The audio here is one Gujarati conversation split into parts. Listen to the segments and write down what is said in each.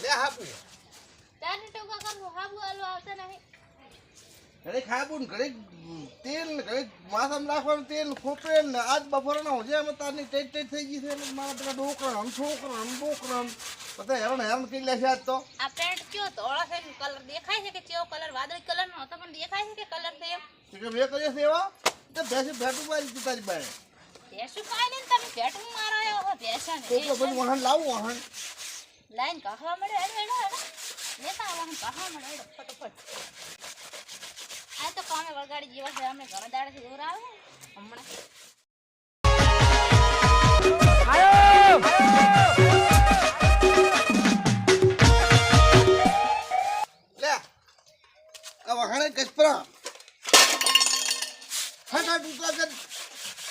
લે હાબુ તારે ટોકા કરવું હાબુ આલો આવતા નહીં ઘરે ખાબુ ને ઘરે તેલ ને ઘરે માથામાં નાખવાનું તેલ ખોપરે ને આજ બપોરના હું જેમ તારની ટેટ થઈ ગઈ છે એટલે મારા પેલા ડોકરા છોકરા બોકરા બધા હેરાન કરી લે છે આજ તો આ પેન્ટ કયો ધોળો છે ને કલર દેખાય છે કે કેવો કલર વાદળી કલર નો હતો પણ દેખાય છે કે કલર છે એમ કે મેં કરીએ છે એવા તો ભેંસી ભેટું મારી તું તારી પાસે ભેંસું કાંઈ નહીં તમે ભેટું મારો આવ્યો હો ભેંસાને કોકલો બધું વાહન લાવું વાહન લાઈન કહવા મળે હેડો લેતા વાહન કહવા મળે હેડો ફટોફટ આ તો કામે વગાડી જેવા છે અમે ઘણા દાડેથી દૂર આવે હમણાં લે આ વાહણે કસપરા ફટાફટ ઉતરા કર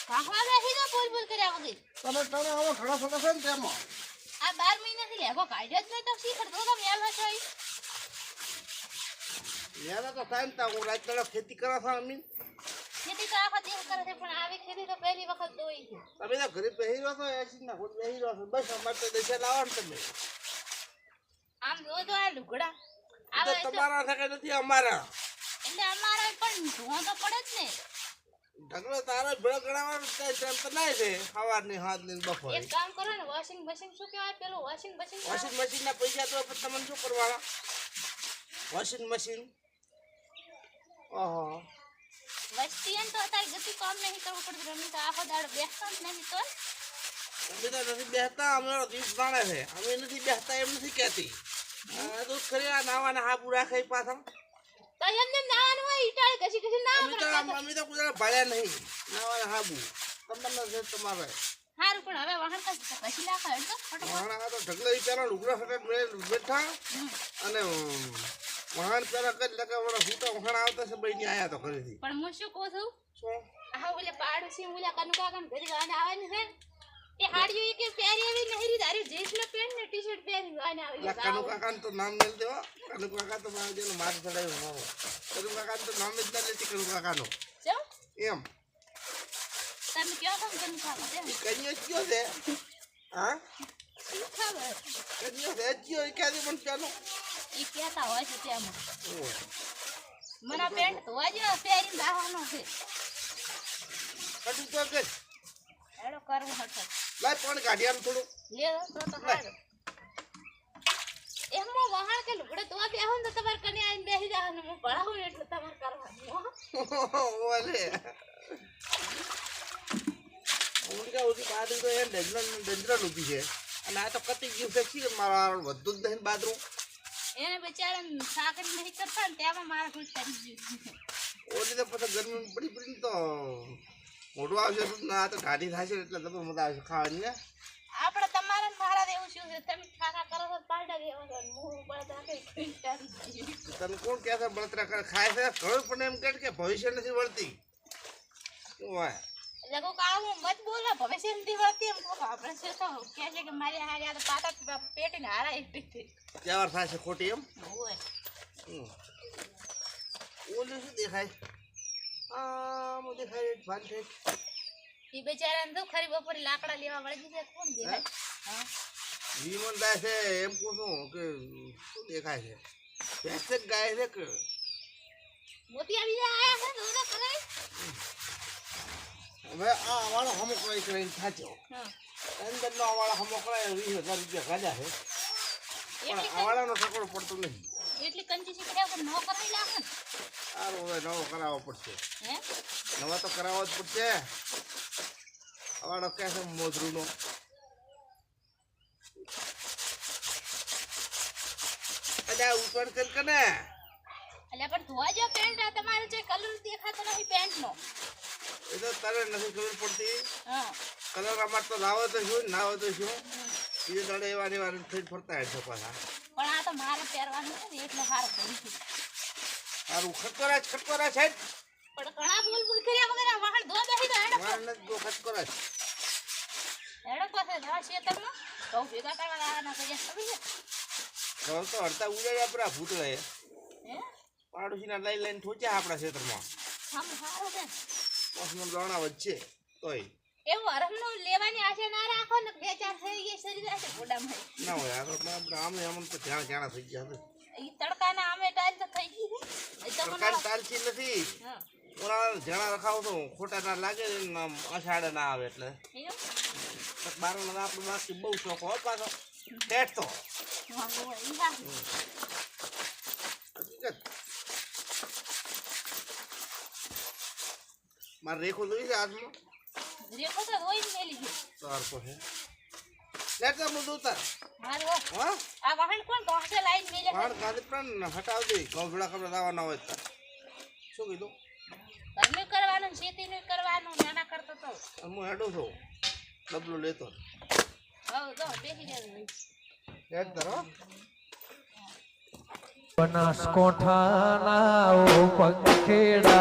કહવા બેસી તો બોલ કર્યા વગર તમે તને આવો ઘણા ફટા છે ને તેમાં આ 12 મહિનાથી લેવો કાઢ્યો જ નહીં તો શીખર તો મેલ હશે યાર તો ટાઈમ તા હું રાત તરફ ખેતી કરવા છું અમીન ખેતી તો આખા દેશ કરે છે પણ આવી ખેતી તો પહેલી વખત જોઈ છે તમે તો ઘરે પહેરી રહ્યો છો એસી ના ખુદ પહેરી રહ્યો છો બસ અમારે તો દેશે લાવવાનું તમે આમ જો તો આ લુગડા તો આવે તો તમારા થકે નથી અમારા એટલે અમારા પણ ધોવા તો પડે જ ને ઢગલો તારો ભેળ ગણાવવાનો ટાઈમ તો નહીં છે સવારની હાથ ને બપોરે એક કામ કરો ને વોશિંગ મશીન શું કહેવાય પેલું વોશિંગ મશીન વોશિંગ મશીન ના પૈસા તો તમને શું કરવાના વોશિંગ મશીન ઓહો વસ્તી એમ તો અત્યારે ગતિ કામ નહીં કરવું પડતું રમી તો આખો દાડો બેસતા જ નહીં તો અમે તો નથી બેસતા અમારો દિવસ જાણે છે અમે નથી બેસતા એમ નથી કહેતી તો ખરી આ નાવાના હાબુ રાખે પાછા તો એમને નાવાનું હોય ઈટાળે ઘસી ના અમે તો કુદરા ભાડ્યા નહીં નાવાના હાબુ તમને છે તમારે સારું પણ હવે વાહન ઘસી નાખા એટલે ફટોફટ વાહણા તો ઢગલો ઈ પેલા લુગડા ફટા બેઠા અને વાહન પેલા કરી લગે વડા ફૂટા વાહણ આવતા છે બઈ ની આયા તો ઘરેથી પણ હું શું કહું છું શું આ ઓલે પાડોશી ઓલા કનુ કાકા ને ઘરે ગાને આવવાની છે એ હાડીઓ કે પહેરી આવી નહીં રી તારી જીન્સ ને પેન્ટ ને ટી-શર્ટ પહેરી ગાને આવી કનુ કાકા તો નામ મેલ દેવા કનુ કાકા તો મારા જેનો માર ચડાવ્યો મારો કનુ કાકા તો નામ જ ના લેતી કનુ કાકા નો શું એમ તમે કયો છો કનુ કાકા તે કન્યો કયો છે હા શું ખબર કન્યો છે કયો એ ક્યાંથી પણ ચાલો ઈ કહેતા હોય છે તેમાં મને પેન્ટ ધોવા જો પહેરીને દાવાનો છે કટુ તો કે એડો કરવું હશે લાય પણ કાઢી આમ થોડું લે તો હારું એમો વાહણ કે લુગડે તો બેહો ને તમાર કને આઈને બેહી જવાનું હું ભણાવું એટલે તમાર કરવાનું ઓલે ઉનકા ઉધી બાદરું તો એ ડંજરા લુપી છે અને આ તો કતી ગયું છે કે મારા વધુ જ દહીં બાદરું એને બિચારા સાકરી નહીં કરતા ને તેમાં મારા કોઈ કરી ગયું ઓલી તો પછી ગરમી પડી પડીને તો મોઢું આવશે ના તો ઢાઢી થશે એટલે તો મજા આવશે ખાવાની ને આપણે તમારા મારા એવું શું છે તમે ખાખા કરો તો પાડા દેવો છો હું બળતા કઈ તને કોણ કહે છે બળતરા કરે ખાય છે ખબર પણ એમ કે ભવિષ્ય નથી વળતી શું હોય એટલે કોક આવું મત બોલો ભવિષ્ય નથી વળતી એમ કોક આપણે છે તો કહે છે કે મારી હારી આ તો પાટા પેટીને હારાઈ દીધી તહેવાર થાય છે ખોટી એમ હોય ઓલું શું દેખાય આમ દેખાય ભાન થાય એ બિચારાને તો ખરી બપોરે લાકડા લેવા વળી દીધા કોણ દેખાય હા વિમન દાય છે એમ પૂછું કે શું દેખાય છે ભેંસ ગાય છે કે મોતી આવી જાય આયા છે દોરા કરાય હવે આ અમારો હમકરાઈ કરીને થાચ્યો હા અંદરનો અમારો હમકરાઈ 20,000 રૂપિયા ખાધા છે પણ આવાળાનો સકોડો પડતો નથી એટલી કંજૂસી કર્યા વગર નો કરાઈ લાગે ને સારું હવે નવો કરાવવો પડશે હે નવા તો કરાવવો જ પડશે આવાળો કહે છે મોજરૂનો અજા ઉપર કર કને એટલે પણ ધોવા જો પેન્ટ આ તમારે જે કલર દેખાતો નથી પેન્ટ નો એ તો તારે નથી ખબર પડતી હા કલર અમાર તો લાવો તો શું ના હોય તો શું બીજે દાડે એવા ને વાર થઈ ફરતા હશે પાછા પણ આ તો મારે પહેરવાનું છે ને એટલે હારું કર્યું છે સારું ખટકોરા છે પણ ઘણા બોલ કર્યા વગર આ વાહણ ધોવા બેસી તો હેડો વાળ નથી જો ખટકોરા હેડો પાસે ધોવા શેતરમાં બહુ ભેગા કરવા લાવવાના કર્યા ખબર છે ઘર તો હડતા ઉજાડ્યા આપણા ભૂતળે હે પાડોશીના લઈ લઈને ઠોચ્યા આપણા ક્ષેત્રમાં સારું છે મોસમ દાણા વચ્ચે તોય એવું હરમનું લેવાની આશા ના રાખો ને 2-4 થઈ ગઈ સરી જશે ગોડામાં ના હોય આપણે આમે આમ તો જાણા થઈ ગયા છે ઈ તડકાના આમે ટાઈલ તો થઈ ગઈ છે એ તો સરકાર ચાલતી નથી હા ઓલા જાણા રખાવો તો ખોટા ના લાગે ને આમ અષાઢ ના આવે એટલે એવું બારણા આપણે બાકી બહુ શોખ હોય પાછો ટેટ તો હા હો ઈ હા હકીકત મારે રેખો જોઈ છે આજમાં રેખો તો રોઈ જ મેલી છે તાર તો હે લેતા હું દોતા મારો હા આ વાહન કોણ કોસે લાઈન મેલે વાળ કાઢી પણ હટાવ દે કવડા કપડા લાવવાના હોય તાર શું કીધું ઘરનું કરવાનું ખેતીનું કરવાનું નાના કરતો તો હું હેડો છું ડબલું લેતો હવ જો બેસી જવાનું હેડ ધરો બનાસકોઠાના ઓ પંખેડા